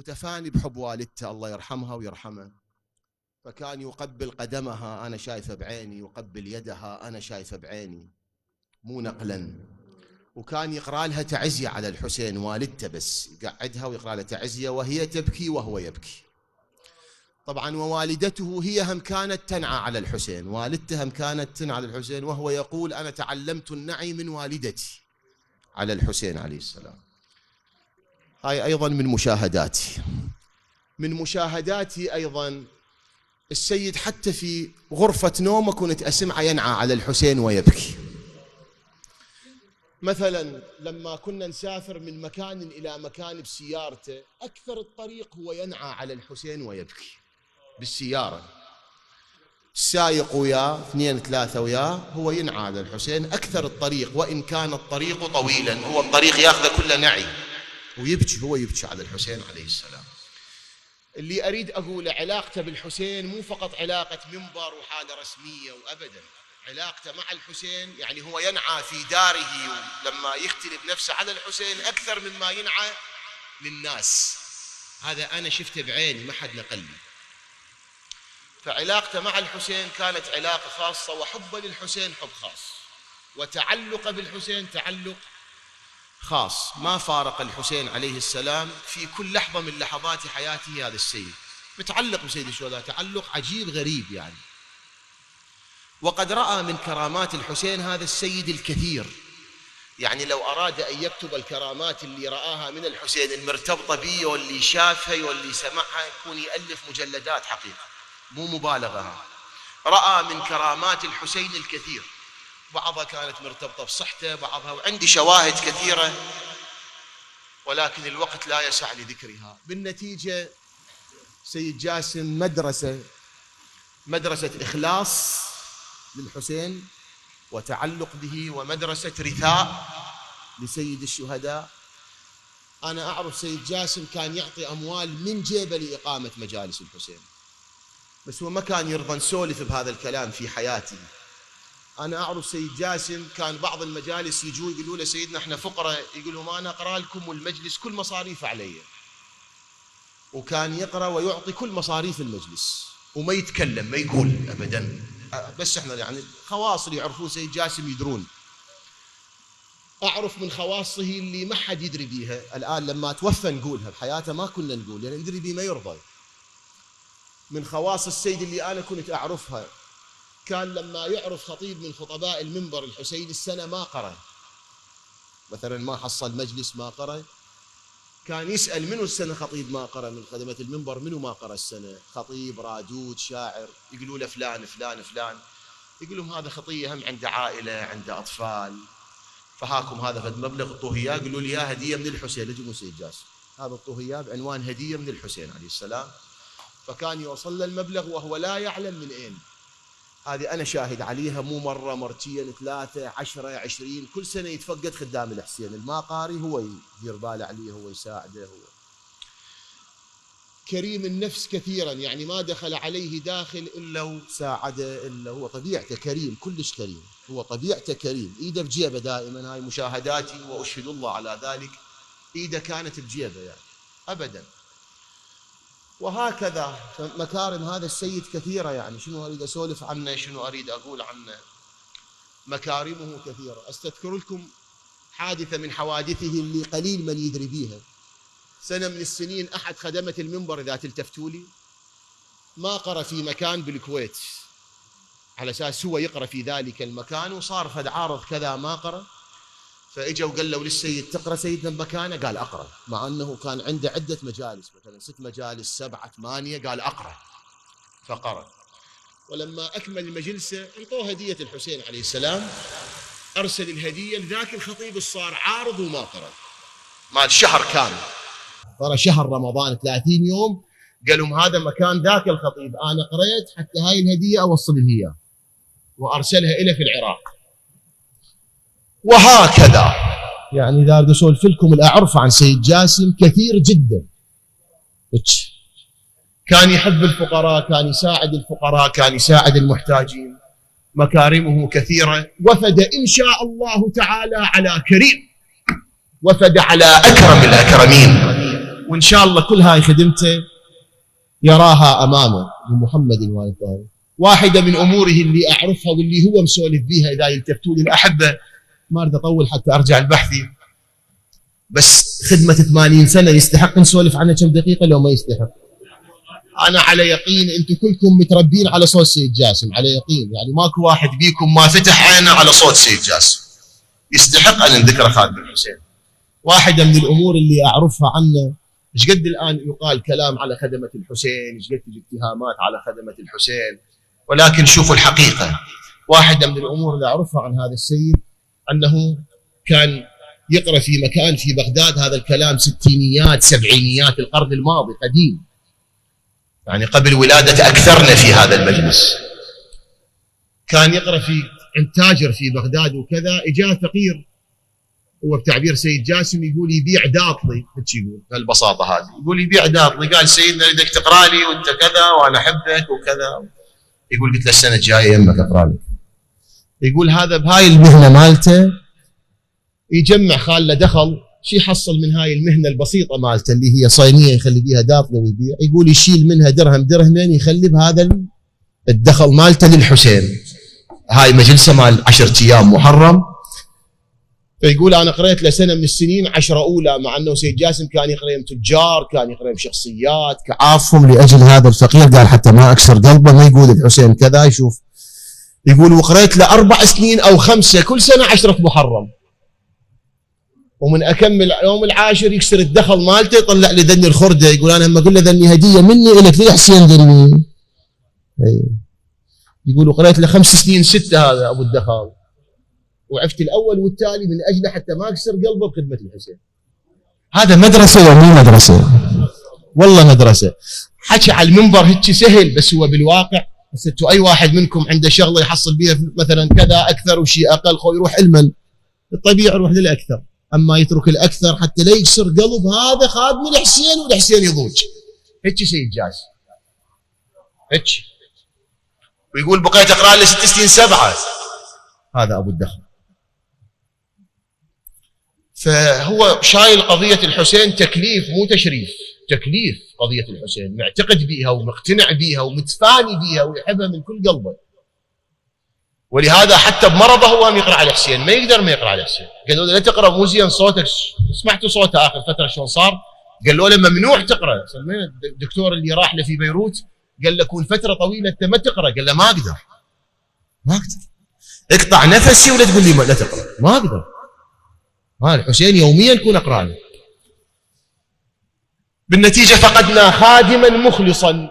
متفاني بحب والدته الله يرحمها ويرحمه، فكان يقبل قدمها أنا شايفه بعيني، يقبل يدها أنا شايفه بعيني مو نقلا. وكان يقرأ لها تعزية على الحسين، والدته بس يقعدها ويقرأ لها تعزية وهي تبكي وهو يبكي. طبعا ووالدته هي هم كانت تنعى على الحسين، والدته هم كانت تنعى على الحسين، وهو يقول أنا تعلمت النعي من والدتي على الحسين عليه السلام. هاي أيضا من مشاهداتي أيضا السيد حتى في غرفة نومه كنت أسمعه ينعى على الحسين ويبكي. مثلا لما كنا نسافر من مكان إلى مكان بسيارته، أكثر الطريق هو ينعى على الحسين ويبكي بالسيارة، السايق وياه 2 3 وياه، هو ينعى على الحسين أكثر الطريق، وإن كان الطريق طويلا هو الطريق ياخذه كله نعي ويبكي، هو يبكي على الحسين عليه السلام. اللي أريد أقوله علاقته بالحسين مو فقط علاقة منبر وحالة رسمية، وأبدا علاقته مع الحسين يعني هو ينعى في داره لما يختلي بنفسه على الحسين أكثر مما ينعى للناس. هذا أنا شفته بعيني ما حد نقل لي. فعلاقته مع الحسين كانت علاقة خاصة، وحبه للحسين حب خاص، وتعلقه بالحسين تعلق خاص. ما فارق الحسين عليه السلام في كل لحظة من لحظات حياته. هذا السيد متعلق بسيد الشهداء تعلق عجيب غريب يعني. وقد رأى من كرامات الحسين هذا السيد الكثير، يعني لو أراد أن يكتب الكرامات اللي رآها من الحسين المرتبطة به واللي شافها واللي سمعها يكون يألف مجلدات حقيقة، مو مبالغة. رأى من كرامات الحسين الكثير، بعضها كانت مرتبطة بصحته، بعضها، وعندي شواهد كثيرة ولكن الوقت لا يسع لذكرها. بالنتيجة سيد جاسم مدرسة إخلاص للحسين وتعلق به، ومدرسة رثاء لسيد الشهداء. أنا أعرف سيد جاسم كان يعطي أموال من جيبه لإقامة مجالس الحسين، بس هو ما كان يرضى نسولف بهذا الكلام في حياته. أنا أعرف سيد جاسم كان بعض المجالس يجوا يقولوا له سيدنا احنا فقراء، يقول لهم أنا أقرأ لكم والمجلس كل مصاريف علي، وكان يقرأ ويعطي كل مصاريف المجلس وما يتكلم ما يقول أبدا. بس احنا يعني خواص اللي يعرفون سيد جاسم يدرون. أعرف من خواصه اللي ما حد يدري بيها الآن، لما توفى نقولها، بحياته ما كنا نقول يعني ندري بيه ما يرضى. من خواص السيد اللي أنا كنت أعرفها، كان لما يعرف خطيب من خطباء المنبر الحسين السنة ما قرأ، مثلا ما حصل مجلس ما قرأ، كان يسأل منو السنة خطيب ما قرأ من خدمة المنبر، منو ما قرأ السنة، خطيب رادود شاعر، يقولوا له فلان فلان فلان، يقول لهم هذا خطية هم عنده عائلة عنده أطفال، فهاكم هذا فد مبلغ اعطوه اياه، قالوا لي يا هدية من الحسين، لجوا سيد جاسم هذا اعطوه اياه بعنوان هدية من الحسين عليه السلام. فكان يوصل له المبلغ وهو لا يعلم من أين. هذه أنا شاهد عليها، مو مرة مرتين 3 10 20، كل سنة يتفقد خدام الحسين الماقاري، هو يدير باله عليه، هو يساعده، هو كريم النفس كثيرا، يعني ما دخل عليه داخل إلا وساعده، إلا هو طبيعته كريم، كلش كريم، هو طبيعته كريم، إيده بجيبه دائما. هاي مشاهداتي وأشهد الله على ذلك، إيده كانت بجيبه يعني أبدا. وهكذا مكارم هذا السيد كثيرة، يعني شنو أريد أسولف عنه، شنو أريد أقول عنه، مكارمه كثيرة. أستذكر لكم حادثة من حوادثه اللي قليل من يدري بيها. سنة من السنين أحد خدمة المنبر إذا تلتفتوا لي ما قرأ في مكان بالكويت، على أساس هو يقرأ في ذلك المكان، وصار فد عارض كذا ما قرأ، فإجا وقالوا للسيد تقرأ سيدنا بمكانه؟ قال أقرأ، مع أنه كان عنده عدة مجالس مثلا 6 مجالس 7 8، قال أقرأ فقرأ. ولما أكمل مجلسه أعطوه هدية الحسين عليه السلام، أرسل الهدية لذاك الخطيب الصار عارض وما قرأ مال شهر كامل، ترى شهر رمضان 30 يوم، قال لهم هذا مكان ذاك الخطيب، أنا قرأت حتى هاي الهدية أوصل إياه، وأرسلها إلى في العراق. وهكذا يعني إذا بدي أسولف لكم الأعرف عن سيد جاسم كثير جدا. كان يحب الفقراء، كان يساعد الفقراء، كان يساعد المحتاجين، مكارمه كثيرة. وفد إن شاء الله تعالى على كريم، وفد على أكرم الأكرمين، وإن شاء الله كل هاي خدمته يراها أمامه بمحمد والد الطاهر. واحدة من أموره اللي أعرفها واللي هو مسولف بيها إذا يلتفتوا لي الأحبة، ما أريد أطول حتى أرجع لبحثي، بس خدمة 80 سنة يستحق نسولف عنها كم دقيقة لو ما يستحق؟ أنا على يقين أنتم كلكم متربين على صوت سيد جاسم، على يقين، يعني ماكو واحد بيكم ما فتح عينه على صوت سيد جاسم. يستحق أن نذكر خادم الحسين. واحدة من الأمور اللي أعرفها عنه، إيش قد الآن يقال كلام على خدمة الحسين، إيش قد الاتهامات على خدمة الحسين، ولكن شوفوا الحقيقة. واحدة من الأمور اللي أعرفها عن هذا السيد أنه كان يقرأ في مكان في بغداد، هذا الكلام ستينيات سبعينيات القرن الماضي قديم، يعني قبل ولادة أكثرنا في هذا المجلس. كان يقرأ في عند تاجر في بغداد وكذا، إجاه فقير، هو بتعبير سيد جاسم يقول يبيع داطلي، يقول بهالبساطة هذه، يقول يبيع داطلي. قال سيدنا بدك تقرأ لي وأنت كذا وأنا أحبك وكذا. يقول قلت له السنة الجاية يمك أقرأ لك. يقول هذا بهاي المهنة مالته يجمع خاله دخل، شي يحصل من هاي المهنة البسيطة مالته اللي هي صينية يخلي بيها داطلة ويبيع، يقول يشيل منها درهم درهمين يخلي بهذا الدخل مالته للحسين. هاي مجلسة مال 10 أيام محرم. فيقول أنا قريت له سنة من السنين 10 أولى، مع أنه سيد جاسم كان يقرأ تجار، كان يقرأ شخصيات كعافهم لأجل هذا الفقير. قال حتى ما أكسر قلبه، ما يقول الحسين كذا يشوف. يقول وقريت له 4 سنين أو 5 كل سنة 10 محرم، ومن أكمل يوم العاشر يكسر الدخل مالته يطلع لي ذني الخردة. يقول أنا لما أقول له ذني هدية مني إلك ليه حسين ذني. يقول وقريت له 5 سنين 6 هذا أبو الدخل، وعفت الأول والتالي من أجله حتى ما أكسر قلبه بخدمة الحسين. هذا مدرسة ومو مدرسة؟ والله مدرسة. حكي على المنبر هيك سهل، بس هو بالواقع بس انتوا أي واحد منكم عنده شغلة يحصل بيها مثلا كذا أكثر وشيء أقل، خو يروح علما الطبيعي يروح للأكثر، أما يترك الأكثر حتى لا يكسر قلب هذا خادم الحسين والحسين يضوج. هيك سيد جاسم هيك. ويقول بقيت أقرأ له 6 سنين 7. هذا أبو الدخل. فهو شايل قضية الحسين تكليف مو تشريف، تكليف قضية الحسين، معتقد بيها ومقتنع بيها ومتفاني بيها ويحبها من كل قلبه. ولهذا حتى بمرضه هو قام يقرأ على الحسين، ما يقدر ما يقرأ على الحسين. قالوا له لا تقرأ مو زين صوتك، سمعتوا صوته آخر فترة شلون صار؟ قالوا له ممنوع تقرأ. الدكتور اللي راح له في بيروت قال له كون فترة طويلة أنت ما تقرأ، قال له ما أقدر ما أقدر، اقطع نفسي ولا تقول لي لا تقرأ، ما أقدر. الحسين يوميا كون أقرأ له. بالنتيجة فقدنا خادما مخلصا